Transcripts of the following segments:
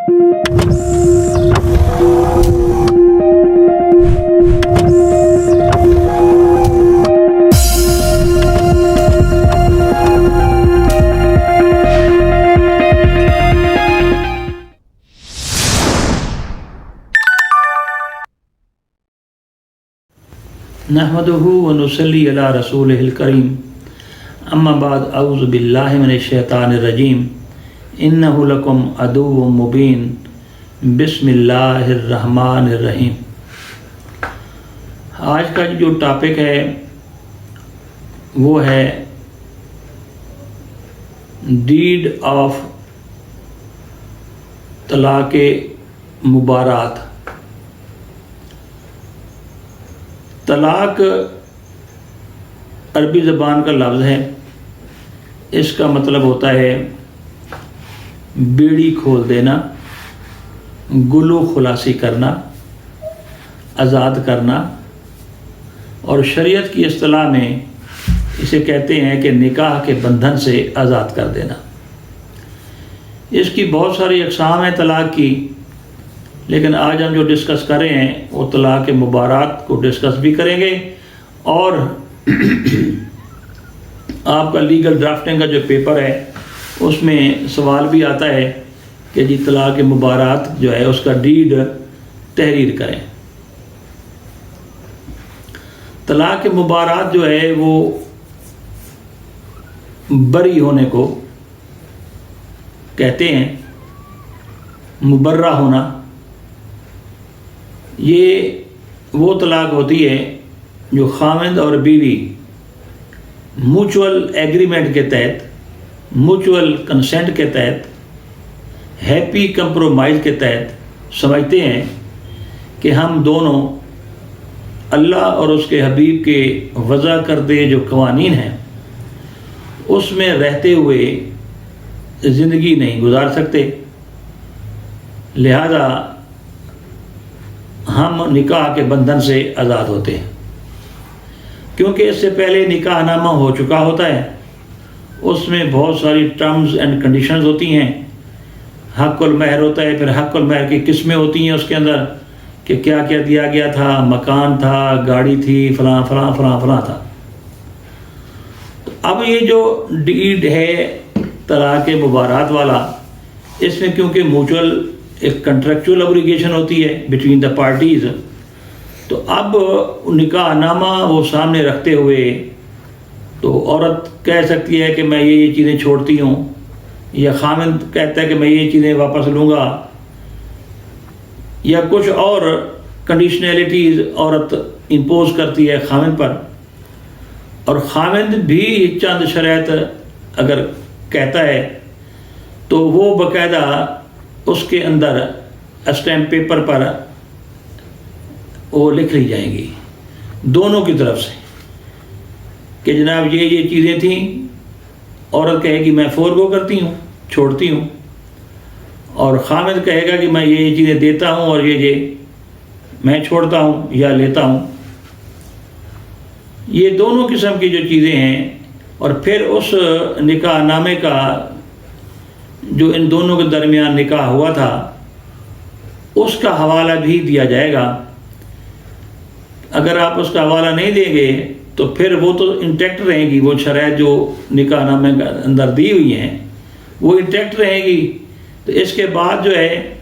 नहमदुहु व नुसल्ली अला रसूलिहिल करीम अम्मा बाद अऊज़ु बिल्लाहि मिनश शैतानिर रजीम इन्नहु लकुम अदुव्वुम मुबीन बिस्मिल्लाहिर रहमानिर रहीम। आज का जो टॉपिक है वो है डीड ऑफ तलाक़े मुबारात। तलाक अरबी ज़बान का लफ्ज़ है, इसका मतलब होता है बेड़ी खोल देना, गुलू खुलासी करना, आज़ाद करना, और शरीयत की इस्तिलाह में इसे कहते हैं कि निकाह के बंधन से आज़ाद कर देना। इसकी बहुत सारी अक़साम हैं तलाक की, लेकिन आज हम जो डिस्कस कर रहे हैं वो तलाक़ मुबारात को डिस्कस भी करेंगे, और आपका लीगल ड्राफ्टिंग का जो पेपर है उसमें सवाल भी आता है कि जी तलाक़ मुबारात जो है उसका डीड तहरीर करें। तलाक़ मुबारात जो है वो बरी होने को कहते हैं, मुबर्रा होना। ये वो तलाक होती है जो खामिद और बीवी म्यूचुअल एग्रीमेंट के तहत, म्यूचुअल कंसेंट के तहत, हैप्पी कंप्रोमाइज़ के तहत समझते हैं कि हम दोनों अल्लाह और उसके हबीब के वज़ा करदे जो क़वानीन हैं उसमें रहते हुए ज़िंदगी नहीं गुजार सकते, लिहाजा हम निकाह के बंधन से आज़ाद होते हैं। क्योंकि इससे पहले निकाहनामा हो चुका होता है, उसमें बहुत सारी टर्म्स एंड कंडीशंस होती हैं। हक़्क़ुल महर होता है, फिर हक़्क़ुल महर की किस्में होती हैं उसके अंदर कि क्या क्या दिया गया था, मकान था, गाड़ी थी, फ़लाँ फ़लाँ फ़लाँ फ़लाँ था। अब ये जो डीड है तलाक़ मुबारात वाला, इसमें क्योंकि म्यूचुअल एक कंट्रेक्चुअल ऑब्लिगेशन होती है बिटवीन द पार्टीज़, तो अब निकाहनामा वो सामने रखते हुए तो औरत कह सकती है कि मैं ये चीज़ें छोड़ती हूँ, या खामिद कहता है कि मैं ये चीज़ें वापस लूँगा, या कुछ और कंडीशनैलिटीज़ औरत इम्पोज करती है खामिद पर, और खामिद भी चंद शराइत अगर कहता है तो वो बाकायदा उसके अंदर स्टैम्प पेपर पर वो लिख ली जाएंगी दोनों की तरफ से कि जनाब ये चीज़ें थीं। औरत कहेगी मैं फोरगो करती हूँ, छोड़ती हूँ, और खामिद कहेगा कि मैं ये चीज़ें देता हूँ और ये मैं छोड़ता हूँ या लेता हूँ। ये दोनों किस्म की जो चीज़ें हैं, और फिर उस निकाहनामे का जो इन दोनों के दरमियान निकाह हुआ था उसका हवाला भी दिया जाएगा। अगर आप उसका हवाला नहीं देंगे तो फिर वो तो इंटैक्ट रहेगी, वो शराइत जो निकाहनामे के अंदर दी हुई हैं वो इंटैक्ट रहेगी। तो इसके बाद जो है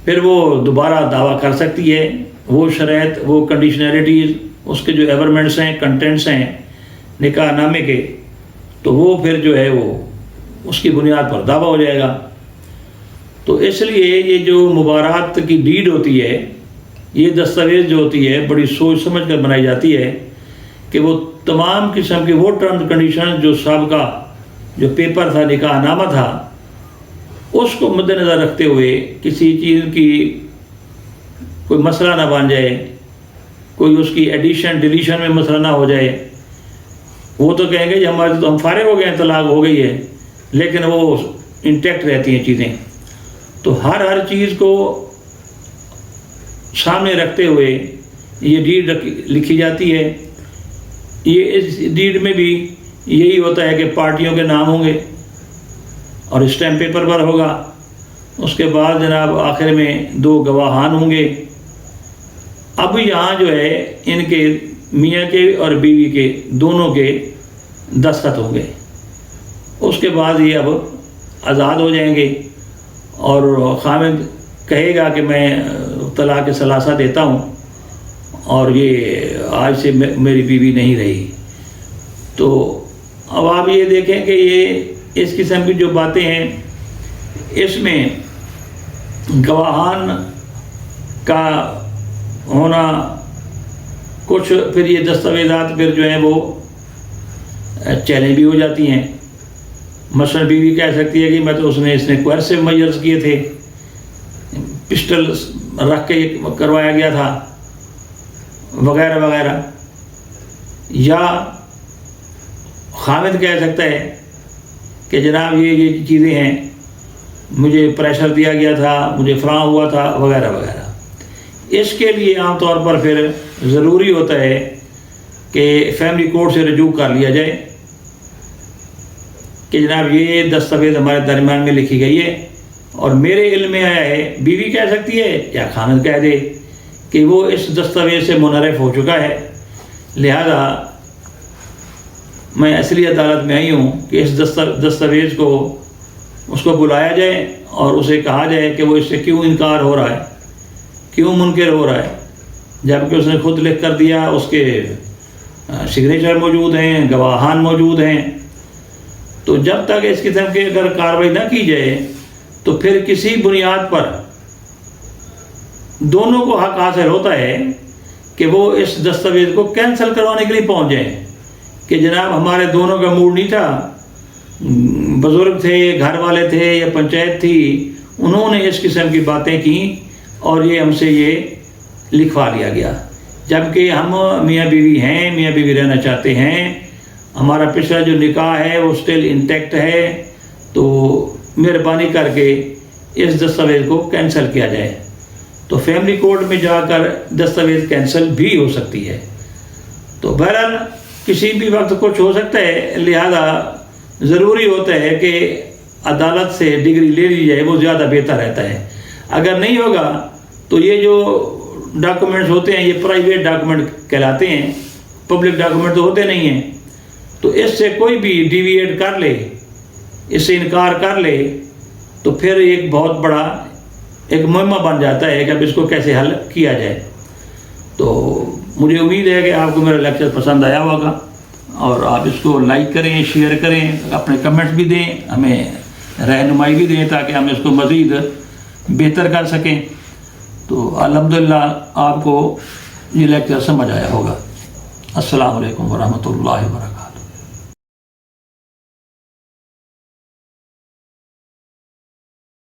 फिर वो दोबारा दावा कर सकती है, वो शराइत, वो कंडीशनैलिटीज़, उसके जो एवरमेंट्स हैं, कंटेंट्स हैं निकाहनामे के, तो वो फिर जो है वो उसकी बुनियाद पर दावा हो जाएगा। तो इसलिए ये जो मुबारात की डीड होती है, ये दस्तावेज़ जो होती है बड़ी सोच समझ कर बनाई जाती है कि वो तमाम किस्म के वो टर्म्स कंडीशन जो सबका जो पेपर था, निकाहनामा था, उसको मद्देनज़र रखते हुए किसी चीज़ की कोई मसला ना बन जाए, कोई उसकी एडिशन डिलीशन में मसला ना हो जाए। वो तो कहेंगे जी हमारे तो हम फारिग हो गए हैं, तलाक हो गई है, लेकिन वो इंटैक्ट रहती हैं चीज़ें। तो हर चीज़ को सामने रखते हुए ये डीड लिखी जाती है। ये इस डीड में भी यही होता है कि पार्टियों के नाम होंगे और स्टैम्प पेपर पर होगा, اس کے بعد جناب آخر میں 2 گواہان ہوں گے. اب یہاں جو ہے ان کے میاں کے اور بیوی کے دونوں کے دستخط ہوں گے. اس کے بعد یہ اب آزاد ہو جائیں گے اور خامد کہے گا کہ میں طلاق ثلاثہ دیتا ہوں اور یہ آج سے میری بیوی نہیں رہی. تو اب آپ یہ دیکھیں کہ یہ اس قسم کی جو باتیں ہیں اس میں گواہان کا ہونا کچھ پھر یہ دستاویزات پھر جو ہیں وہ چیلنج بھی ہو جاتی ہیں. مثلاً بیوی کہہ سکتی ہے کہ میں تو اس نے کوئرسو میجرز کیے تھے، پسٹل رکھ کے کروایا گیا تھا وغیرہ وغیرہ. یا خامد کہہ سکتا ہے کہ جناب یہ چیزیں ہیں، مجھے پریشر دیا گیا تھا، مجھے فراہم ہوا تھا وغیرہ وغیرہ. اس کے لیے عام طور پر پھر ضروری ہوتا ہے کہ فیملی کورٹ سے رجوع کر لیا جائے کہ جناب یہ دستاویز ہمارے درمیان میں لکھی گئی ہے اور میرے علم میں آیا ہے. بیوی کہہ سکتی ہے یا خامد کہہ دے کہ وہ اس دستاویز سے منحرف ہو چکا ہے، لہذا میں اصلی عدالت میں آئی ہوں کہ اس دستاویز کو اس کو بلایا جائے اور اسے کہا جائے کہ وہ اس سے کیوں انکار ہو رہا ہے، کیوں منکر ہو رہا ہے، جبکہ اس نے خود لکھ کر دیا، اس کے سگنیچر موجود ہیں، گواہان موجود ہیں. تو جب تک اس قسم کی اگر کارروائی نہ کی جائے تو پھر کسی بنیاد پر دونوں کو حق حاصل ہوتا ہے کہ وہ اس دستاویز کو کینسل کروانے کے لیے پہنچ جائیں کہ جناب ہمارے دونوں کا موڈ نہیں تھا، بزرگ تھے، گھر والے تھے یا پنچایت تھی، انہوں نے اس قسم کی باتیں کی اور یہ ہم سے یہ لکھوا لیا گیا، جبکہ ہم میاں بیوی ہیں، میاں بیوی رہنا چاہتے ہیں، ہمارا پچھلا جو نکاح ہے وہ سٹل انٹیکٹ ہے. تو مہربانی کر کے اس دستاویز کو کینسل کیا جائے. تو فیملی کورٹ میں جا کر دستاویز کینسل بھی ہو سکتی ہے. تو بہرحال کسی بھی وقت کچھ ہو سکتا ہے، لہذا ضروری ہوتا ہے کہ عدالت سے ڈگری لے لی جائے، وہ زیادہ بہتر رہتا ہے. اگر نہیں ہوگا تو یہ جو ڈاکومنٹس ہوتے ہیں یہ پرائیویٹ ڈاکومنٹ کہلاتے ہیں، پبلک ڈاکومنٹ تو ہوتے نہیں ہیں. تو اس سے کوئی بھی ڈیویٹ کر لے، اس سے انکار کر لے تو پھر ایک بہت بڑا ایک مہمہ بن جاتا ہے کہ اب اس کو کیسے حل کیا جائے. تو مجھے امید ہے کہ آپ کو میرا لیکچر پسند آیا ہوگا اور آپ اس کو لائک کریں، شیئر کریں، اپنے کمنٹس بھی دیں، ہمیں رہنمائی بھی دیں تاکہ ہم اس کو مزید بہتر کر سکیں. تو الحمدللہ آپ کو یہ لیکچر سمجھ آیا ہوگا. السلام علیکم ورحمۃ اللہ وبرکاتہ.